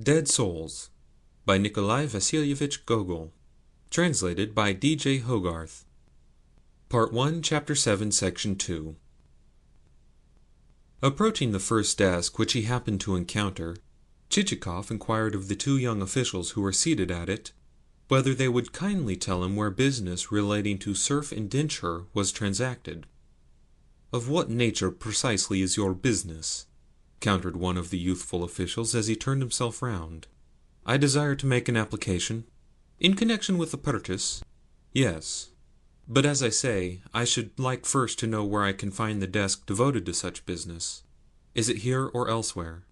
Dead Souls by Nikolai Gogol. Translated by D.J. Hogarth. Part 1, Chapter 7, Section 2. Approaching the first desk which he happened to encounter, Chichikov inquired of the two young officials who were seated at it whether they would kindly tell him where business relating to serf indenture was transacted. "Of what nature precisely is your business?" countered one of the youthful officials as he turned himself round. "I desire to make an application." "In connection with the purchase?" "Yes. But as I say, I should like first to know where I can find the desk devoted to such business. Is it here or elsewhere?"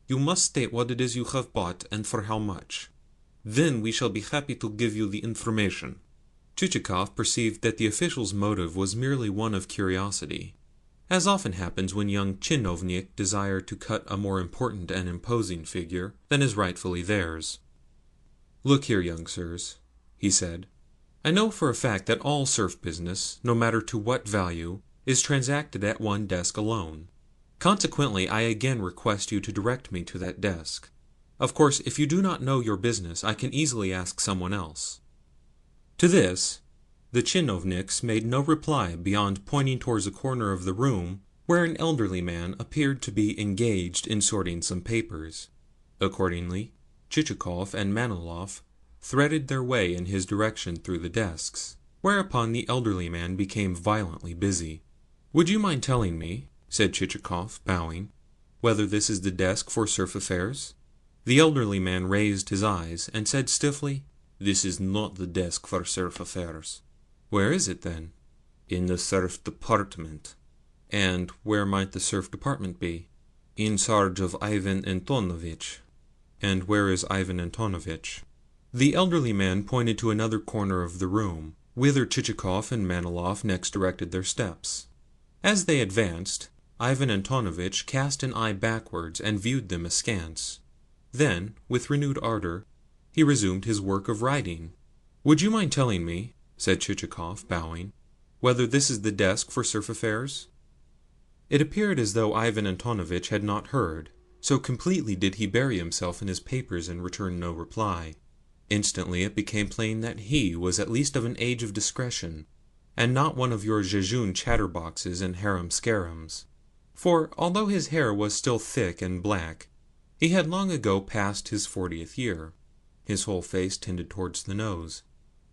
"You must state what it is you have bought, and for how much. Then we shall be happy to give you the information." Chichikov perceived that the official's motive was merely one of curiosity, as often happens when young tchinovniks desire to cut a more important and imposing figure than is rightfully theirs. "Look here, young sirs," he said, "I know for a fact that all serf business, no matter to what value, is transacted at one desk alone. Consequently, I again request you to direct me to that desk. Of course, if you do not know your business, I can easily ask someone else." To this, the tchinovniks made no reply beyond pointing towards a corner of the room where an elderly man appeared to be engaged in sorting some papers. Accordingly, Chichikov and Manilov threaded their way in his direction through the desks, whereupon the elderly man became violently busy. "Would you mind telling me," said Chichikov, bowing, "whether this is the desk for serf affairs?" The elderly man raised his eyes and said stiffly, "This is not the desk for serf affairs." "Where is it, then?" "In the serf department." "And where might the serf department be?" "In charge of Ivan Antonovitch." "And where is Ivan Antonovitch?" The elderly man pointed to another corner of the room, whither Chichikov and Manilov next directed their steps. As they advanced, Ivan Antonovitch cast an eye backwards and viewed them askance. Then, with renewed ardour, he resumed his work of writing. "Would you mind telling me," said Chichikov, bowing, "whether this is the desk for serf affairs?" It appeared as though Ivan Antonovitch had not heard, so completely did he bury himself in his papers and return no reply. Instantly it became plain that he was at least of an age of discretion, and not one of your jejune chatterboxes and harum-scarums; for, although his hair was still thick and black, he had long ago passed his 40th year. His whole face tended towards the nose.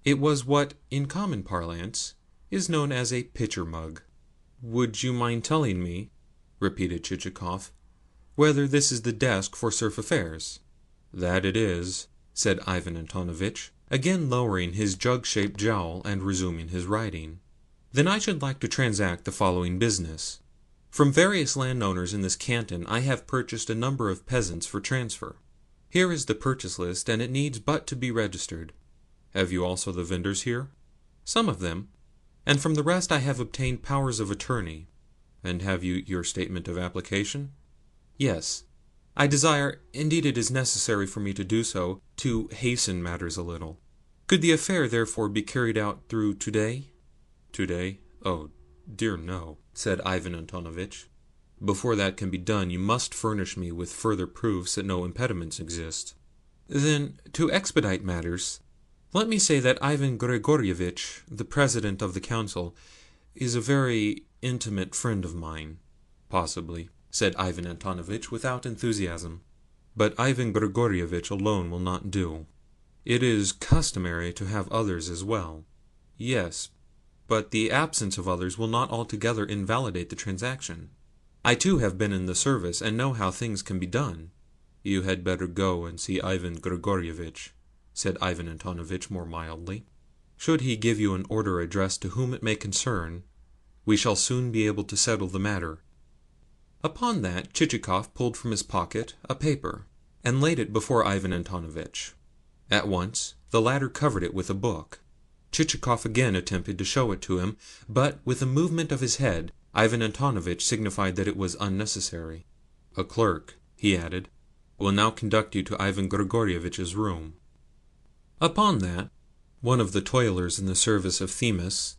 It was what, in common parlance, is known as a pitcher mug. "Would you mind telling me," repeated Chichikov, "whether this is the desk for serf affairs?" "That it is," said Ivan Antonovitch, again lowering his jug-shaped jowl and resuming his writing. "Then I should like to transact the following business. From various landowners in this canton I have purchased a number of peasants for transfer. Here is the purchase list, and it needs but to be registered." "Have you also the vendors here?" "Some of them, and from the rest I have obtained powers of attorney." "And have you your statement of application?" "Yes. I desire, indeed it is necessary for me to do so, to hasten matters a little. Could the affair therefore be carried out through today?" "Today? Oh, dear no," said Ivan Antonovitch. "Before that can be done you must furnish me with further proofs that no impediments exist." "Then, to expedite matters, let me say that Ivan Grigoryevich, the president of the council, is a very intimate friend of mine." "Possibly," said Ivan Antonovitch without enthusiasm. "But Ivan Grigoryevich alone will not do. It is customary to have others as well." "Yes, but the absence of others will not altogether invalidate the transaction. I too have been in the service, and know how things can be done." "You had better go and see Ivan Grigoryevich," said Ivan Antonovitch more mildly. "Should he give you an order addressed to whom it may concern, we shall soon be able to settle the matter." Upon that Chichikov pulled from his pocket a paper, and laid it before Ivan Antonovitch. At once the latter covered it with a book. Chichikov again attempted to show it to him, but, with a movement of his head, Ivan Antonovitch signified that it was unnecessary. "A clerk," he added, "will now conduct you to Ivan Grigoryevitch's room." Upon that, one of the toilers in the service of Themis,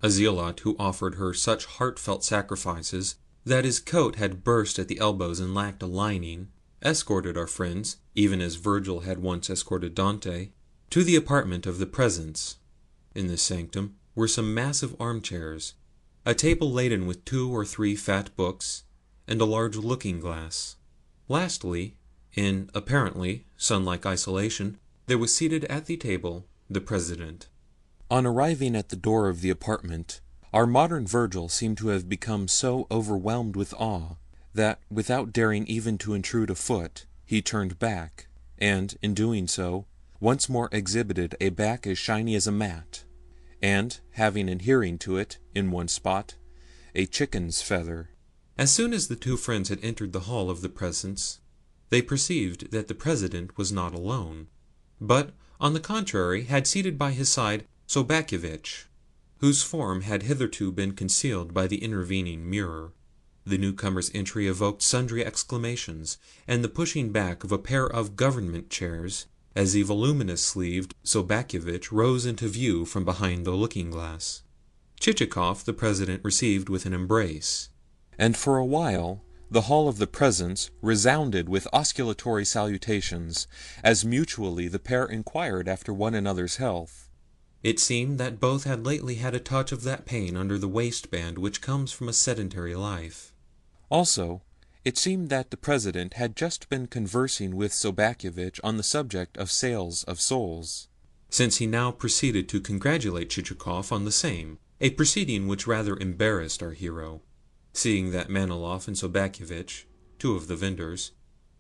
a zealot who offered her such heartfelt sacrifices that his coat had burst at the elbows and lacked a lining, escorted our friends, even as Virgil had once escorted Dante, to the apartment of the presence. In this sanctum were some massive armchairs, a table laden with 2 or 3 fat books, and a large looking-glass. Lastly, in apparently sun-like isolation, there was seated at the table the president. On arriving at the door of the apartment, our modern Virgil seemed to have become so overwhelmed with awe that, without daring even to intrude a foot, he turned back, and, in doing so, once more exhibited a back as shiny as a mat, and, having adhering to it, in one spot, a chicken's feather. As soon as the 2 friends had entered the hall of the presence, they perceived that the president was not alone, but, on the contrary, had seated by his side Sobakevitch, whose form had hitherto been concealed by the intervening mirror. The newcomer's entry evoked sundry exclamations, and the pushing back of a pair of government chairs, as the voluminous-sleeved Sobakevitch rose into view from behind the looking-glass. Chichikov the president received with an embrace, and for a while the hall of the presence resounded with osculatory salutations, as mutually the pair inquired after one another's health. It seemed that both had lately had a touch of that pain under the waistband which comes from a sedentary life. Also, it seemed that the president had just been conversing with Sobakevitch on the subject of sales of souls, since he now proceeded to congratulate Chichikov on the same, a proceeding which rather embarrassed our hero, seeing that Manilov and Sobakevitch, 2 of the vendors,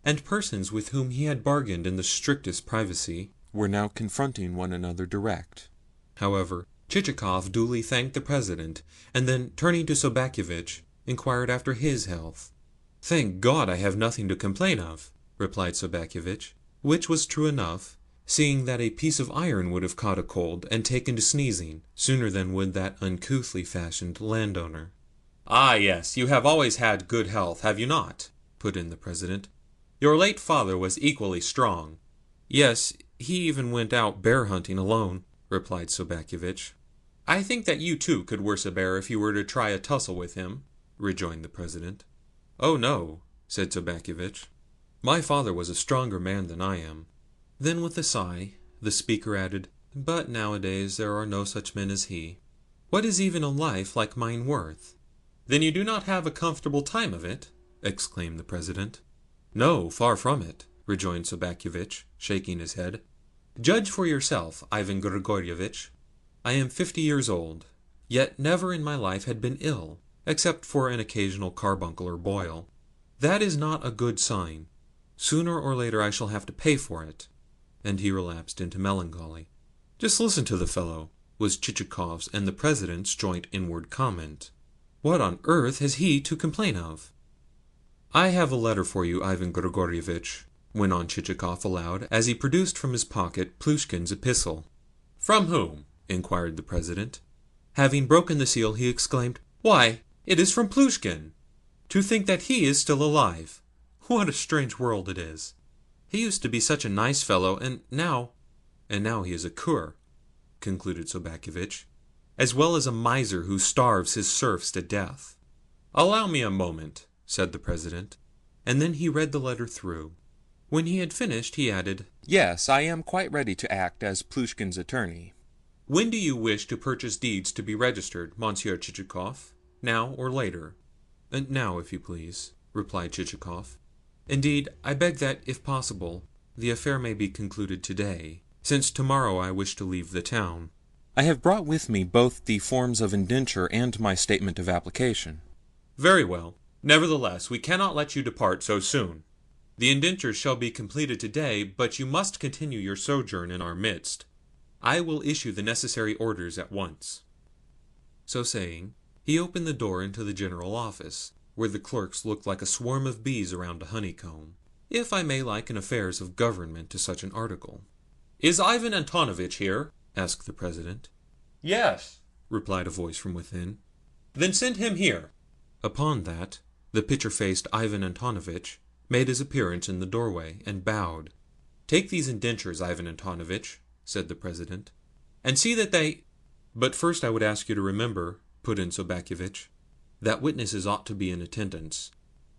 and persons with whom he had bargained in the strictest privacy, were now confronting one another direct. However, Chichikov duly thanked the president, and then, turning to Sobakevitch, inquired after his health. "Thank God I have nothing to complain of," replied Sobakevitch, which was true enough, seeing that a piece of iron would have caught a cold and taken to sneezing sooner than would that uncouthly fashioned landowner. "Ah, yes, you have always had good health, have you not?" put in the president. "Your late father was equally strong." "Yes, he even went out bear-hunting alone," replied Sobakevitch. "I think that you too could worse a bear if you were to try a tussle with him," rejoined the president. "Oh no," said Sobakevitch. "My father was a stronger man than I am." Then with a sigh, the speaker added, "But nowadays there are no such men as he. What is even a life like mine worth?" "Then you do not have a comfortable time of it?" exclaimed the president. "No, far from it," rejoined Sobakevitch, shaking his head. "Judge for yourself, Ivan Grigorievitch. I am 50 years old, yet never in my life had been ill, except for an occasional carbuncle or boil. That is not a good sign. Sooner or later I shall have to pay for it." And he relapsed into melancholy. "Just listen to the fellow," was Chichikov's and the president's joint inward comment. "What on earth has he to complain of?" "I have a letter for you, Ivan Grigorievitch," went on Chichikov aloud, as he produced from his pocket Plushkin's epistle. "From whom?" inquired the president. Having broken the seal, he exclaimed, "Why, it is from Plushkin! To think that he is still alive! What a strange world it is! He used to be such a nice fellow, and now he is a cur," concluded Sobakevitch, "as well as a miser who starves his serfs to death." "Allow me a moment," said the president, and then he read the letter through. When he had finished, he added, "Yes, I am quite ready to act as Plushkin's attorney. When do you wish to purchase deeds to be registered, Monsieur Chichikov? Now or later?" "Now, if you please," replied Chichikov. "Indeed, I beg that, if possible, the affair may be concluded today, since tomorrow I wish to leave the town. I have brought with me both the forms of indenture and my statement of application." "Very well. Nevertheless, we cannot let you depart so soon. The indentures shall be completed today, but you must continue your sojourn in our midst. I will issue the necessary orders at once." So saying, he opened the door into the general office, where the clerks looked like a swarm of bees around a honeycomb, if I may liken affairs of government to such an article. "Is Ivan Antonovitch here?" asked the president. "Yes," replied a voice from within. "Then send him here." Upon that, the pitcher-faced Ivan Antonovitch made his appearance in the doorway, and bowed. "Take these indentures, Ivan Antonovitch," said the president, "and see that they—" "But first I would ask you to remember," put in Sobakevitch, "that witnesses ought to be in attendance,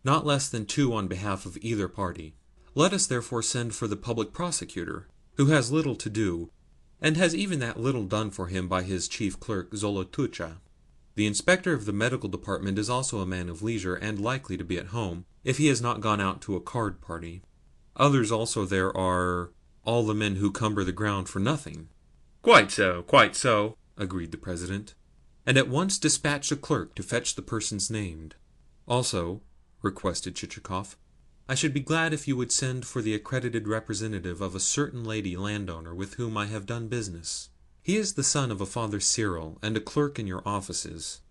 not less than 2 on behalf of either party, Let us therefore send for the public prosecutor, who has little to do, and has even that little done for him by his chief clerk Zolotucha. The inspector of the medical department is also a man of leisure, and likely to be at home, if he has not gone out to a card party. Others also there are all the men who cumber the ground for nothing. Quite so, agreed the president, and at once dispatched a clerk to fetch the persons named. Also, requested Chichikov, I should be glad if you would send for the accredited representative of a certain lady landowner with whom I have done business. He is the son of a Father Cyril, and a clerk in your offices.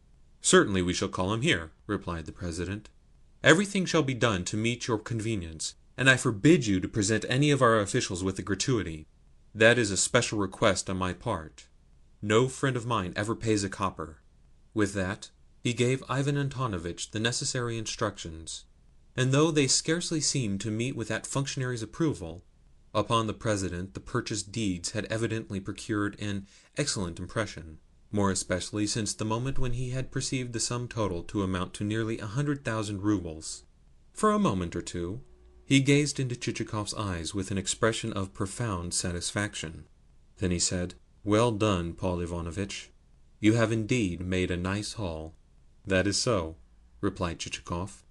Certainly we shall call him here, replied the president. Everything shall be done to meet your convenience, and I forbid you to present any of our officials with a gratuity. That is a special request on my part. No friend of mine ever pays a copper. With that, he gave Ivan Antonovitch the necessary instructions, and though they scarcely seemed to meet with that functionary's approval, upon the president the purchased deeds had evidently procured an excellent impression, more especially since the moment when he had perceived the sum total to amount to nearly 100,000 roubles. For a moment or two he gazed into Chichikov's eyes with an expression of profound satisfaction. Then he said, "Well done, Paul Ivanovitch. You have indeed made a nice haul." "That is so," replied Chichikov.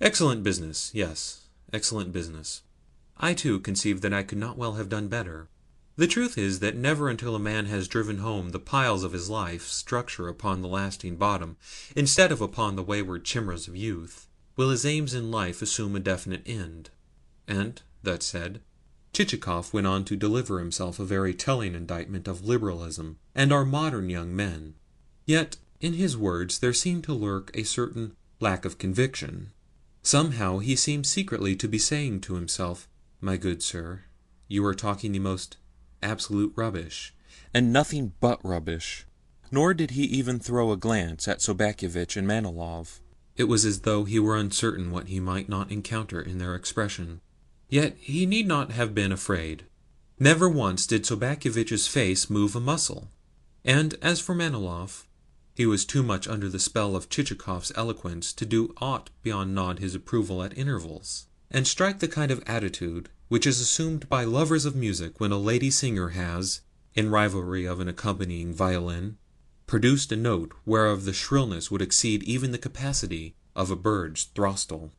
"Excellent business, yes, excellent business. I too conceived that I could not well have done better. The truth is that never until a man has driven home the piles of his life structure upon the lasting bottom, instead of upon the wayward chimeras of youth, will his aims in life assume a definite end." And, that said, Chichikov went on to deliver himself a very telling indictment of liberalism and our modern young men. Yet in his words there seemed to lurk a certain lack of conviction. Somehow he seemed secretly to be saying to himself, "My good sir, you are talking the most absolute rubbish, and nothing but rubbish." Nor did he even throw a glance at Sobakevitch and Manilov. It was as though he were uncertain what he might not encounter in their expression. Yet he need not have been afraid. Never once did Sobakevitch's face move a muscle, and as for Manilov, he was too much under the spell of Chichikov's eloquence to do aught beyond nod his approval at intervals, and strike the kind of attitude which is assumed by lovers of music when a lady singer has, in rivalry of an accompanying violin, produced a note whereof the shrillness would exceed even the capacity of a bird's throstle.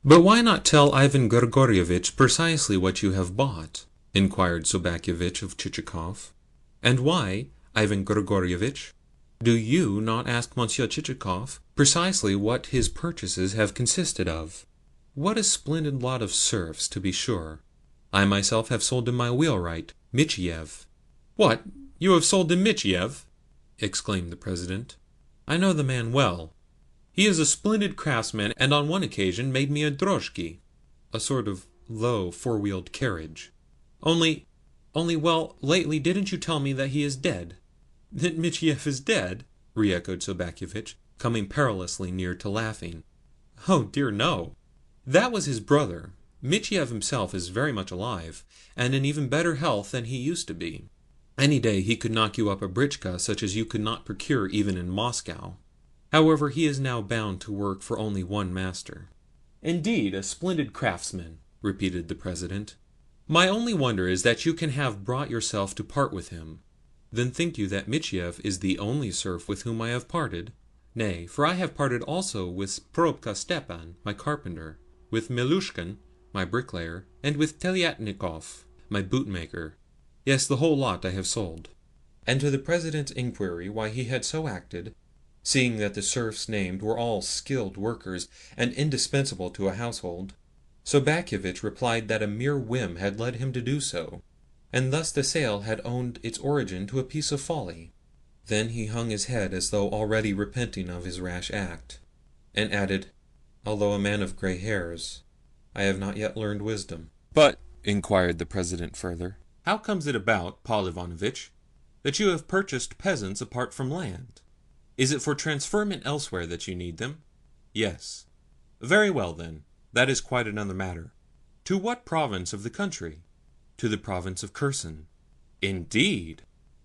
"But why not tell Ivan Grigorievitch precisely what you have bought?" inquired Sobakevitch of Chichikov. "And why, Ivan Grigorievitch, do you not ask Monsieur Chichikov precisely what his purchases have consisted of? What a splendid lot of serfs, to be sure! I myself have sold him my wheelwright, Michiev." "What, you have sold him Michiev?" exclaimed the president. "I know the man well. He is a splendid craftsman, and on one occasion made me a droshky, a sort of low four-wheeled carriage. Only, well, lately didn't you tell me that he is dead?" "That Michiev is dead?" re-echoed Sobakevitch, coming perilously near to laughing. "Oh dear, no. That was his brother. Michiev himself is very much alive, and in even better health than he used to be. Any day he could knock you up a britchka such as you could not procure even in Moscow. However, he is now bound to work for only one master." "Indeed, a splendid craftsman," repeated the president. "My only wonder is that you can have brought yourself to part with him. Then think you that Michiev is the only serf with whom I have parted? Nay, for I have parted also with Probka Stepan, my carpenter, with Milushkin, my bricklayer, and with Telyatnikov, my bootmaker. Yes, the whole lot I have sold." And to the president's inquiry why he had so acted, seeing that the serfs named were all skilled workers and indispensable to a household, Sobakevitch replied that a mere whim had led him to do so, and thus the sale had owed its origin to a piece of folly. Then he hung his head as though already repenting of his rash act, and added, "Although a man of grey hairs, I have not yet learned wisdom." "But," inquired the president further, "how comes it about, Paul Ivanovitch, that you have purchased peasants apart from land? Is it for transferment elsewhere that you need them?" "Yes." "Very well, then, that is quite another matter. To what province of the country?" "To the province of Kherson." "Indeed!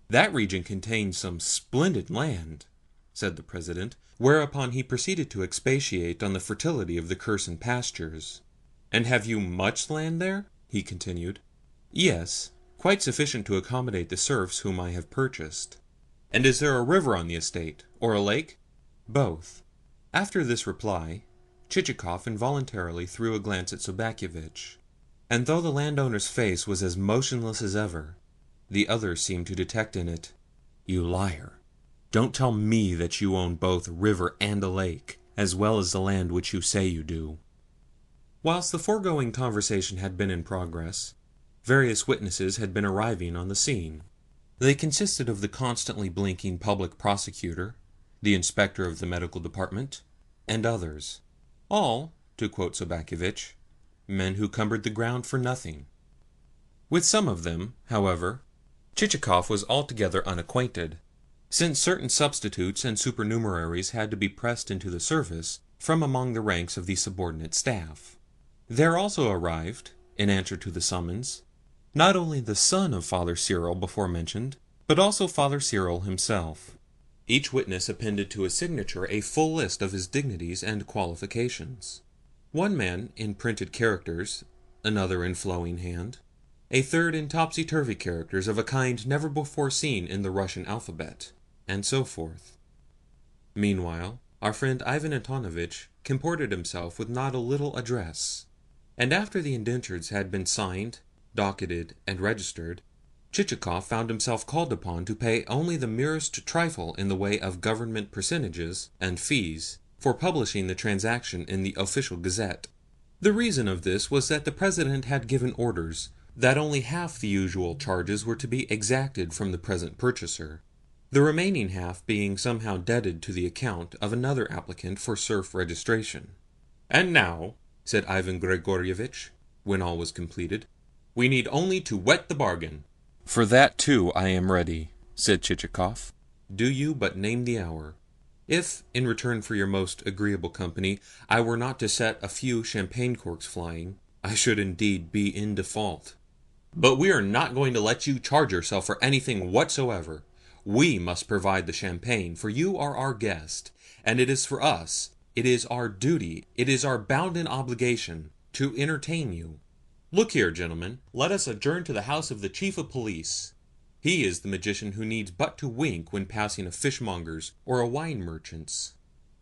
That region contains some splendid land," said the president, whereupon he proceeded to expatiate on the fertility of the Kherson pastures. And have you much land there? He continued. Yes, quite sufficient to accommodate the serfs whom I have purchased. And is there a river on the estate, or a lake? Both. After this reply, Chichikov involuntarily threw a glance at Sobakevitch, and though the landowner's face was as motionless as ever, the other seemed to detect in it, "You liar! Don't tell me that you own both a river and a lake, as well as the land which you say you do." Whilst the foregoing conversation had been in progress, various witnesses had been arriving on the scene. They consisted of the constantly blinking public prosecutor, the inspector of the medical department, and others. All, to quote Sobakevitch, men who cumbered the ground for nothing. With some of them, however, Chichikov was altogether unacquainted, since certain substitutes and supernumeraries had to be pressed into the service from among the ranks of the subordinate staff. There also arrived, in answer to the summons, not only the son of Father Cyril before mentioned, but also Father Cyril himself. Each witness appended to his signature a full list of his dignities and qualifications. One man in printed characters, another in flowing hand, a third in topsy-turvy characters of a kind never before seen in the Russian alphabet, and so forth. Meanwhile, our friend Ivan Antonovitch comported himself with not a little address, and after the indentures had been signed, docketed, and registered, Chichikov found himself called upon to pay only the merest trifle in the way of government percentages and fees for publishing the transaction in the official gazette. The reason of this was that the President had given orders that only half the usual charges were to be exacted from the present purchaser, the remaining half being somehow debted to the account of another applicant for serf registration. "And now," said Ivan Gregorievitch, when all was completed, "we need only to wet the bargain." "For that too I am ready," said Chichikov. "Do you but name the hour. If, in return for your most agreeable company, I were not to set a few champagne corks flying, I should indeed be in default. But we are not going to let you charge yourself for anything whatsoever. We must provide the champagne, for you are our guest, and it is for us, it is our duty, it is our bounden obligation, to entertain you. Look here, gentlemen, let us adjourn to the house of the chief of police. He is the magician who needs but to wink when passing a fishmonger's or a wine merchant's.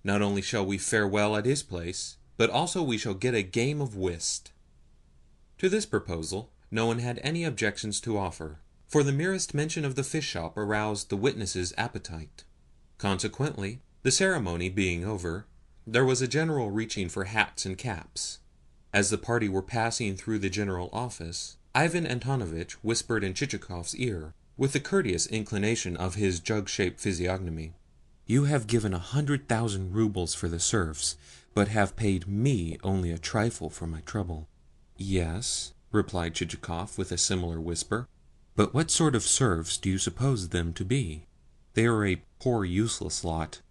Not only shall we fare well at his place, but also we shall get a game of whist." To this proposal no one had any objections to offer, for the merest mention of the fish shop aroused the witnesses' appetite. Consequently, the ceremony being over, there was a general reaching for hats and caps. As the party were passing through the general office, Ivan Antonovitch whispered in Chichikov's ear, with the courteous inclination of his jug-shaped physiognomy, "You have given 100,000 roubles for the serfs, but have paid me only a trifle for my trouble." "Yes," replied Chichikov with a similar whisper. "But what sort of serfs do you suppose them to be? They are a poor useless lot,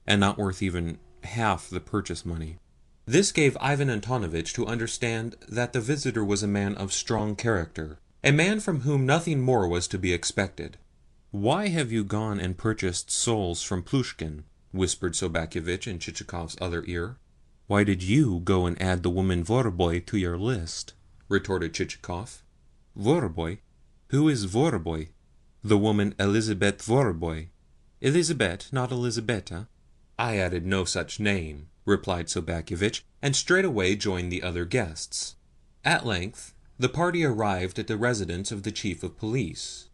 and not worth even half the purchase money." This gave Ivan Antonovitch to understand that the visitor was a man of strong character, a man from whom nothing more was to be expected. "Why have you gone and purchased souls from Plushkin?" whispered Sobakevitch in Chichikov's other ear. "Why did you go and add the woman Voroboi to your list?" retorted Chichikov. "Voroboi? Who is Voroboi?" "The woman Elizabeth Voroboi." "Elizabeth, not Elizabetta?" "I added no such name," replied Sobakevitch, and straightway joined the other guests. At length the party arrived at the residence of the chief of police.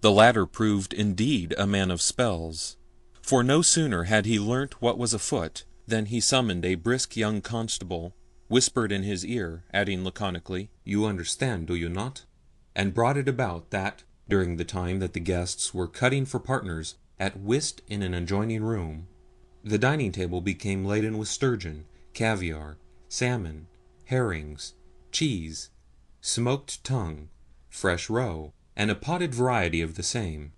The latter proved indeed a man of spells, for no sooner had he learnt what was afoot than he summoned a brisk young constable, whispered in his ear, adding laconically, "You understand, do you not?" and brought it about that, during the time that the guests were cutting for partners at whist in an adjoining room, the dining table became laden with sturgeon, caviar, salmon, herrings, cheese, smoked tongue, fresh roe, and a potted variety of the same,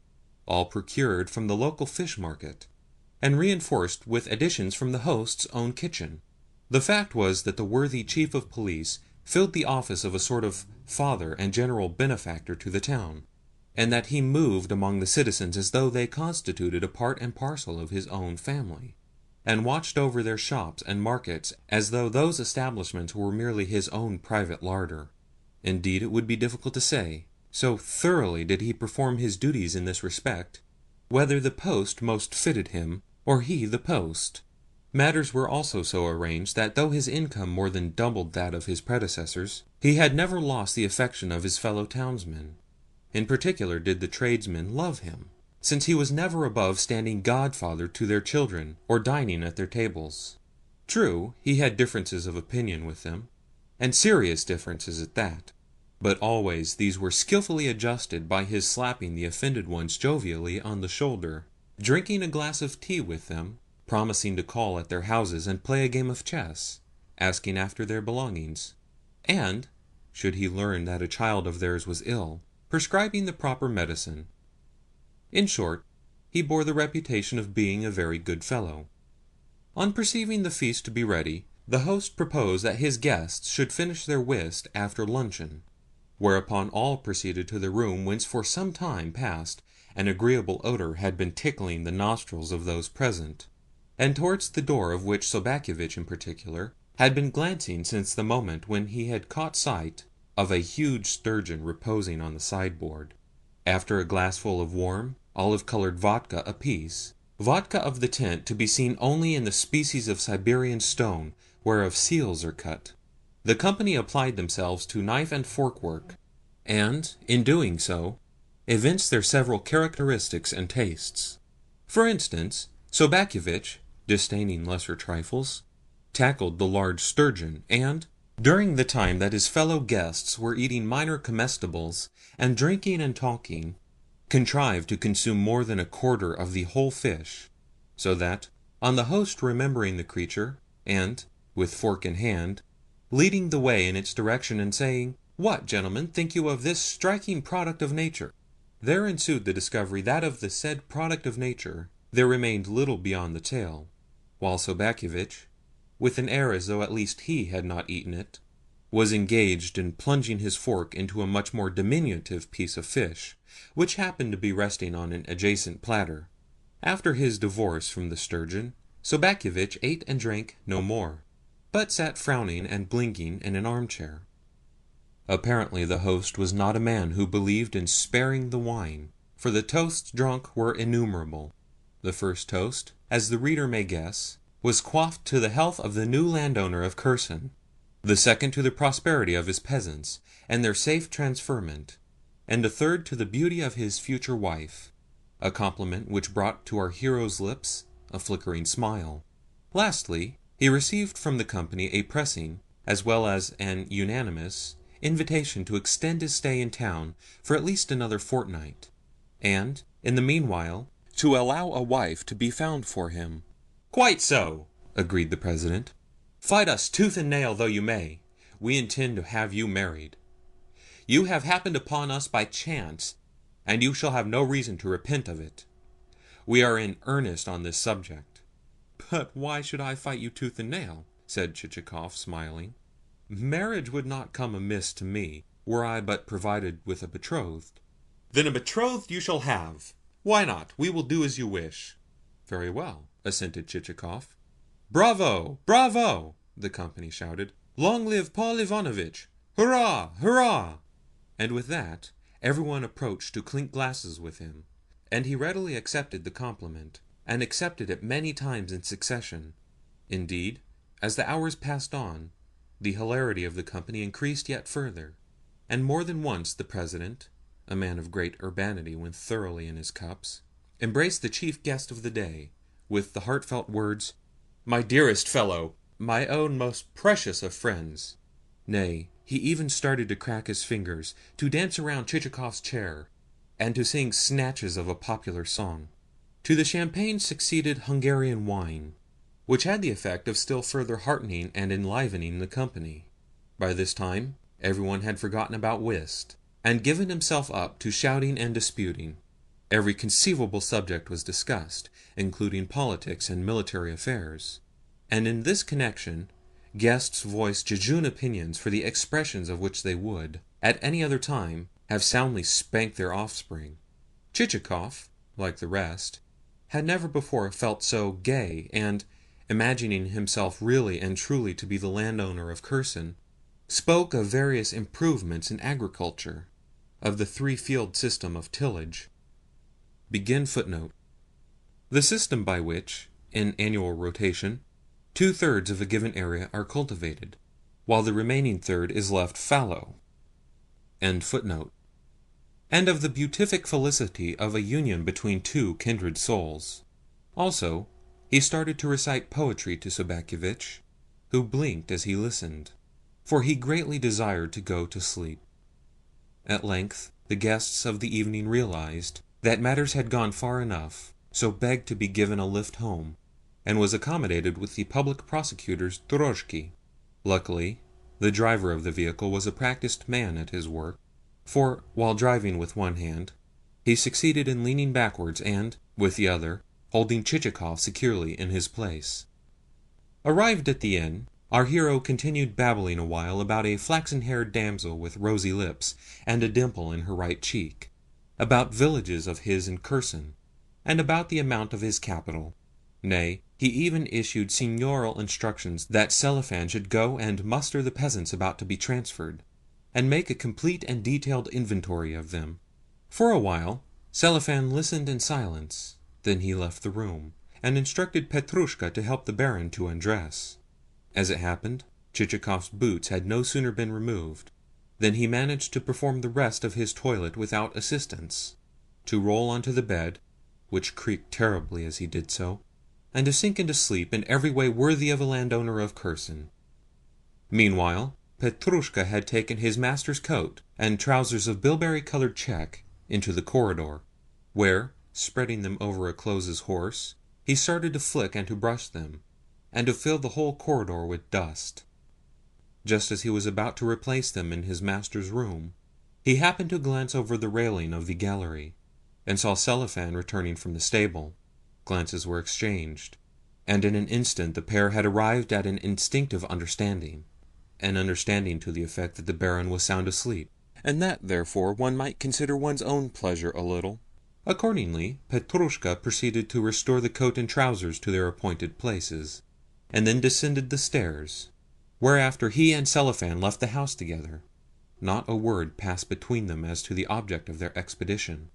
all procured from the local fish market, and reinforced with additions from the host's own kitchen. The fact was that the worthy chief of police filled the office of a sort of father and general benefactor to the town, and that he moved among the citizens as though they constituted a part and parcel of his own family. and watched over their shops and markets as though those establishments were merely his own private larder. Indeed, it would be difficult to say, so thoroughly did he perform his duties in this respect, whether the post most fitted him, or he the post. Matters were also so arranged that though his income more than doubled that of his predecessors, he had never lost the affection of his fellow townsmen. In particular did the tradesmen love him, since he was never above standing godfather to their children, or dining at their tables. True, he had differences of opinion with them, and serious differences at that, but always these were skilfully adjusted by his slapping the offended ones jovially on the shoulder, drinking a glass of tea with them, promising to call at their houses and play a game of chess, asking after their belongings, and, should he learn that a child of theirs was ill, prescribing the proper medicine. In short, he bore the reputation of being a very good fellow. On perceiving the feast to be ready, the host proposed that his guests should finish their whist after luncheon, whereupon all proceeded to the room whence for some time past an agreeable odour had been tickling the nostrils of those present, and towards the door of which Sobakevitch in particular had been glancing since the moment when he had caught sight of a huge sturgeon reposing on the sideboard. After a glassful of warm, olive-coloured vodka apiece, vodka of the tint to be seen only in the species of Siberian stone whereof seals are cut, the company applied themselves to knife and fork work, and, in doing so, evinced their several characteristics and tastes. For instance, Sobakevitch, disdaining lesser trifles, tackled the large sturgeon, and, during the time that his fellow guests were eating minor comestibles, and drinking and talking, contrived to consume more than a quarter of the whole fish, so that, on the host remembering the creature, and, with fork in hand, leading the way in its direction and saying, "What, gentlemen, think you of this striking product of nature?" there ensued the discovery that of the said product of nature there remained little beyond the tail, while Sobakevitch, with an air as though at least he had not eaten it, was engaged in plunging his fork into a much more diminutive piece of fish, which happened to be resting on an adjacent platter. After his divorce from the sturgeon, Sobakevitch ate and drank no more, but sat frowning and blinking in an armchair. Apparently the host was not a man who believed in sparing the wine, for the toasts drunk were innumerable. The first toast, as the reader may guess, was quaffed to the health of the new landowner of Kherson, the second to the prosperity of his peasants, and their safe transferment, and a third to the beauty of his future wife, a compliment which brought to our hero's lips a flickering smile. Lastly, he received from the company a pressing, as well as an unanimous, invitation to extend his stay in town for at least another fortnight, and, in the meanwhile, to allow a wife to be found for him. "Quite so," agreed the president. "Fight us tooth and nail though you may, we intend to have you married. You have happened upon us by chance, and you shall have no reason to repent of it. We are in earnest on this subject." "But why should I fight you tooth and nail?" said Chichikov, smiling. "Marriage would not come amiss to me, were I but provided with a betrothed." "Then a betrothed you shall have. Why not? We will do as you wish." "Very well," assented Chichikov. "Bravo! Bravo!" the company shouted. "Long live Paul Ivanovitch! Hurrah! Hurrah!" And with that everyone approached to clink glasses with him, and he readily accepted the compliment, and accepted it many times in succession. Indeed, as the hours passed on, the hilarity of the company increased yet further, and more than once the president, a man of great urbanity when thoroughly in his cups, embraced the chief guest of the day, with the heartfelt words, "My dearest fellow, my own most precious of friends." Nay, he even started to crack his fingers, to dance around Chichikov's chair, and to sing snatches of a popular song. To the champagne succeeded Hungarian wine, which had the effect of still further heartening and enlivening the company. By this time everyone had forgotten about whist, and given himself up to shouting and disputing. Every conceivable subject was discussed, including politics and military affairs, and in this connection guests voiced jejune opinions for the expressions of which they would, at any other time, have soundly spanked their offspring. Chichikov, like the rest, had never before felt so gay and, imagining himself really and truly to be the landowner of Kherson, spoke of various improvements in agriculture, of the three-field system of tillage. Begin footnote. The system by which, in annual rotation, 2/3 of a given area are cultivated, while the remaining third is left fallow. End footnote. And of the beatific felicity of a union between two kindred souls. Also, he started to recite poetry to Sobakevitch, who blinked as he listened, for he greatly desired to go to sleep. At length the guests of the evening realized that matters had gone far enough, so begged to be given a lift home, and was accommodated with the public prosecutor's drozhki. Luckily, the driver of the vehicle was a practiced man at his work, for, while driving with one hand, he succeeded in leaning backwards and, with the other, holding Chichikov securely in his place. Arrived at the inn, our hero continued babbling a while about a flaxen-haired damsel with rosy lips and a dimple in her right cheek, about villages of his in Kherson, and about the amount of his capital. Nay, he even issued seigneurial instructions that Selifan should go and muster the peasants about to be transferred, and make a complete and detailed inventory of them. For a while, Selifan listened in silence. Then he left the room, and instructed Petrushka to help the Baron to undress. As it happened, Chichikov's boots had no sooner been removed than he managed to perform the rest of his toilet without assistance, to roll onto the bed, which creaked terribly as he did so, and to sink into sleep in every way worthy of a landowner of Kherson. Meanwhile, Petrushka had taken his master's coat and trousers of bilberry-colored check into the corridor, where, spreading them over a close's horse, he started to flick and to brush them, and to fill the whole corridor with dust. Just as he was about to replace them in his master's room, he happened to glance over the railing of the gallery, and saw Selifan returning from the stable. Glances were exchanged, and in an instant the pair had arrived at an instinctive understanding, an understanding to the effect that the Baron was sound asleep, and that, therefore, one might consider one's own pleasure a little. Accordingly, Petrushka proceeded to restore the coat and trousers to their appointed places, and then descended the stairs, whereafter he and Selifan left the house together. Not a word passed between them as to the object of their expedition.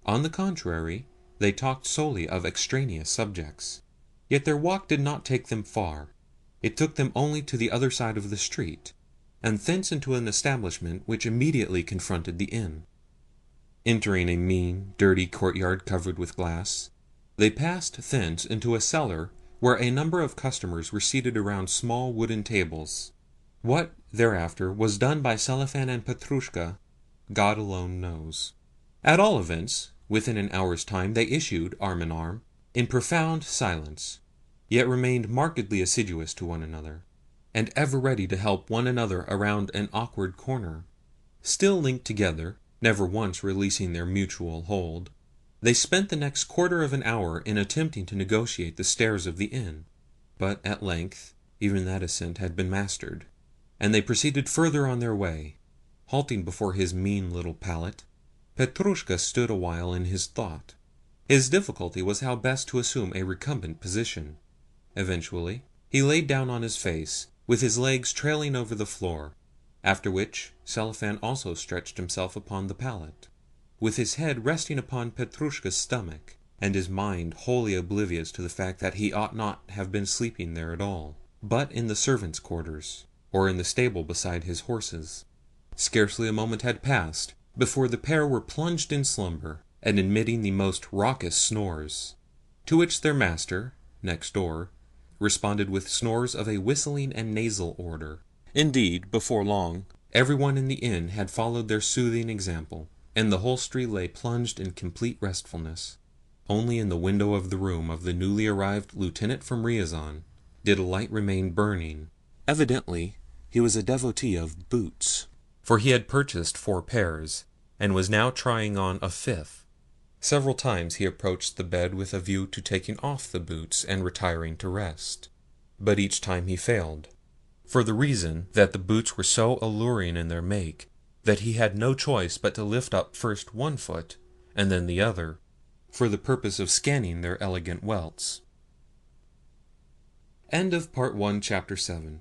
On the contrary, they talked solely of extraneous subjects. Yet their walk did not take them far. It took them only to the other side of the street, and thence into an establishment which immediately confronted the inn. Entering a mean, dirty courtyard covered with glass, they passed thence into a cellar where a number of customers were seated around small wooden tables. What, thereafter, was done by Selifan and Petrushka, God alone knows. At all events, within an hour's time they issued, arm in arm, in profound silence, yet remained markedly assiduous to one another, and ever ready to help one another around an awkward corner. Still linked together, never once releasing their mutual hold, they spent the next quarter of an hour in attempting to negotiate the stairs of the inn, but at length even that ascent had been mastered, and they proceeded further on their way. Halting before his mean little pallet, Petrushka stood a while in his thought. His difficulty was how best to assume a recumbent position. Eventually, he laid down on his face, with his legs trailing over the floor, after which Selifan also stretched himself upon the pallet, with his head resting upon Petrushka's stomach, and his mind wholly oblivious to the fact that he ought not have been sleeping there at all, but in the servants' quarters, or in the stable beside his horses. Scarcely a moment had passed before the pair were plunged in slumber, and emitting the most raucous snores, to which their master, next door, responded with snores of a whistling and nasal order. Indeed, before long, everyone in the inn had followed their soothing example, and the whole street lay plunged in complete restfulness. Only in the window of the room of the newly arrived lieutenant from Ryazan did a light remain burning. Evidently, he was a devotee of boots, for he had purchased 4 pairs, and was now trying on a 5th. Several times he approached the bed with a view to taking off the boots and retiring to rest, but each time he failed, for the reason that the boots were so alluring in their make that he had no choice but to lift up first one foot and then the other, for the purpose of scanning their elegant welts. End of Part 1, Chapter 7.